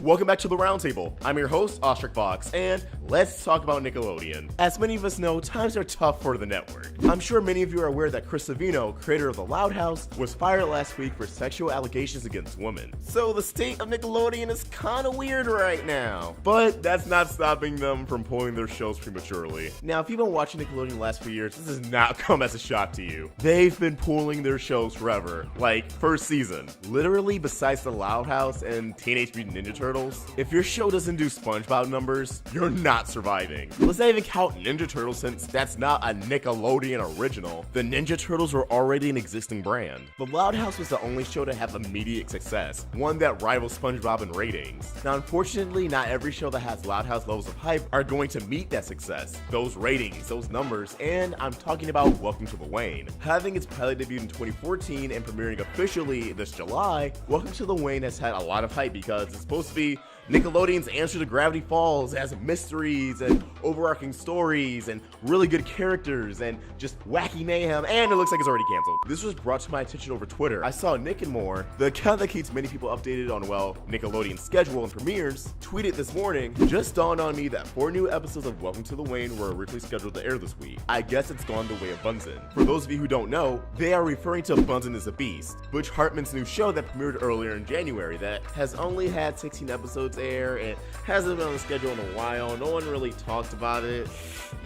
Welcome back to the Roundtable. I'm your host, Ostrich Fox, and let's talk about Nickelodeon. As many of us know, times are tough for the network. I'm sure many of you are aware that Chris Savino, creator of The Loud House, was fired last week for sexual allegations against women. So the state of Nickelodeon is kinda weird right now. But that's not stopping them from pulling their shows prematurely. Now, if you've been watching Nickelodeon the last few years, this does not come as a shock to you. They've been pulling their shows forever. Like, first season. Literally, besides The Loud House and Teenage Mutant Ninja Turtles, if your show doesn't do SpongeBob numbers, you're not surviving. Let's not even count Ninja Turtles since that's not a Nickelodeon original. The Ninja Turtles were already an existing brand. The Loud House was the only show to have immediate success, one that rivals SpongeBob in ratings. Now, unfortunately, not every show that has Loud House levels of hype are going to meet that success, those ratings, those numbers, and I'm talking about Welcome to the Wayne. Having its pilot debut in 2014 and premiering officially this July, Welcome to the Wayne has had a lot of hype because it's supposed to be Nickelodeon's answer to Gravity Falls. It has mysteries and overarching stories and really good characters and just wacky mayhem, and it looks like it's already canceled. This was brought to my attention over Twitter. I saw Nick and More, the account that keeps many people updated on, well, Nickelodeon's schedule and premieres, tweeted this morning, just dawned on me that 4 new episodes of Welcome to the Wayne were originally scheduled to air this week. I guess it's gone the way of Bunsen. For those of you who don't know, they are referring to Bunsen is a Beast, Butch Hartman's new show that premiered earlier in January that has only had 16 episodes air and hasn't been on the schedule in a while. No one really talked about it.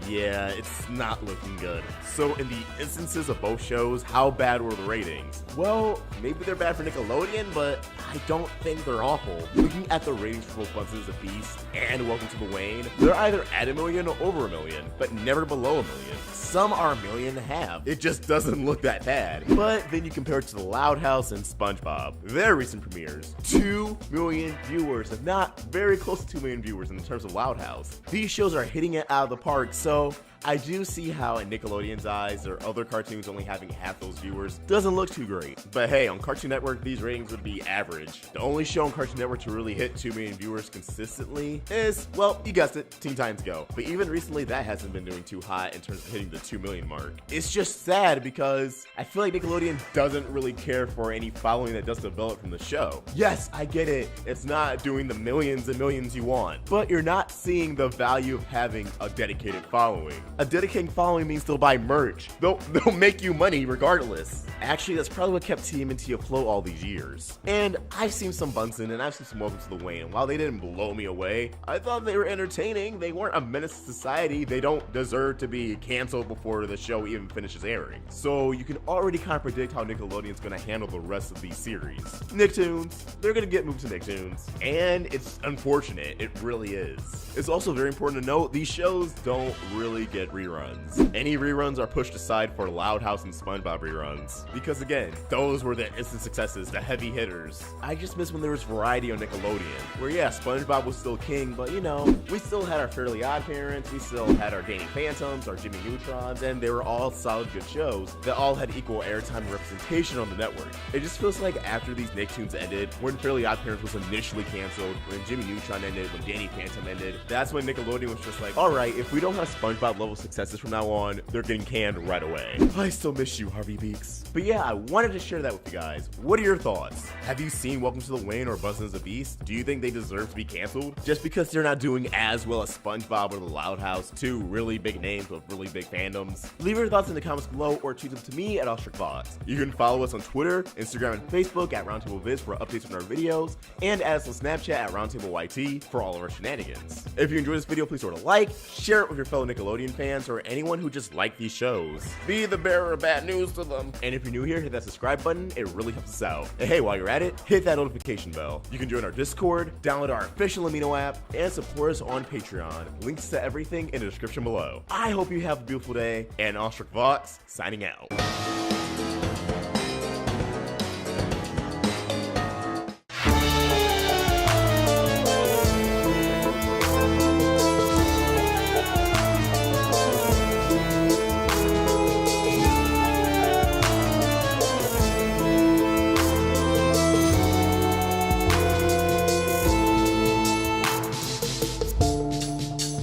Yeah, it's not looking good. So in the instances of both shows, how bad were the ratings? Well, maybe they're bad for Nickelodeon, but I don't think they're awful. Looking at the ratings for both Bunsen is a Beast and Welcome to the Wayne, they're either at 1 million or over 1 million, but never below 1 million. Some are 1.5 million. It just doesn't look that bad. But then you compare it to The Loud House and SpongeBob, their recent premieres. 2 million viewers, if not very close to 2 million viewers in terms of Loud House. These shows are hitting it out of the park, so I do see how in Nickelodeon's eyes or other cartoons only having half those viewers doesn't look too great. But hey, on Cartoon Network, these ratings would be average. The only show on Cartoon Network to really hit 2 million viewers consistently is, well, you guessed it, Teen Titans Go. But even recently, that hasn't been doing too hot in terms of hitting the 2 million mark. It's just sad because I feel like Nickelodeon doesn't really care for any following that does develop from the show. Yes, I get it. It's not doing the millions and millions you want, but you're not seeing the value of having a dedicated following. A dedicated following means they'll buy merch. They'll make you money regardless. Actually, that's probably what kept TMNT afloat all these years. And I've seen some Bunsen and I've seen some Welcome to the Wayne, and while they didn't blow me away, I thought they were entertaining. They weren't a menace to society. They don't deserve to be canceled before the show even finishes airing. So you can already kind of predict how Nickelodeon's gonna handle the rest of these series. Nicktoons, they're gonna get moved to Nicktoons. And it's unfortunate, it really is. It's also very important to note, these shows don't really get reruns. Any reruns are pushed aside for Loud House and SpongeBob reruns. Because again, those were the instant successes, the heavy hitters. I just miss when there was variety on Nickelodeon, where yeah, SpongeBob was still king, but you know, we still had our Fairly Odd Parents, we still had our Danny Phantoms, our Jimmy Neutrons, and they were all solid good shows that all had equal airtime and representation on the network. It just feels like after these Nicktoons ended, when Fairly Odd Parents was initially canceled, when Jimmy Neutron ended, when Danny Phantom ended, that's when Nickelodeon was just like, alright, if we don't have SpongeBob level successes from now on, they're getting canned right away. I still miss you, Harvey Beaks. But yeah, I wanted to share that with you guys. What are your thoughts? Have you seen Welcome to the Wayne or Bunsen is a Beast? Do you think they deserve to be canceled? Just because they're not doing as well as SpongeBob or The Loud House, 2 really big names with really big fandoms? Leave your thoughts in the comments below or tweet them to me at Ostrich Fox. You can follow us on Twitter, Instagram, and Facebook at Roundtable Viz for updates on our videos, and add us on Snapchat at Roundtable YT for all of our shenanigans. If you enjoyed this video, please sort of like, share it with your fellow Nickelodeon fans, or anyone who just like these shows. Be the bearer of bad news to them. And if you're new here, hit that subscribe button. It really helps us out. And hey, while you're at it, hit that notification bell. You can join our Discord, download our official Amino app, and support us on Patreon. Links to everything in the description below. I hope you have a beautiful day, and Ostrich Fox signing out.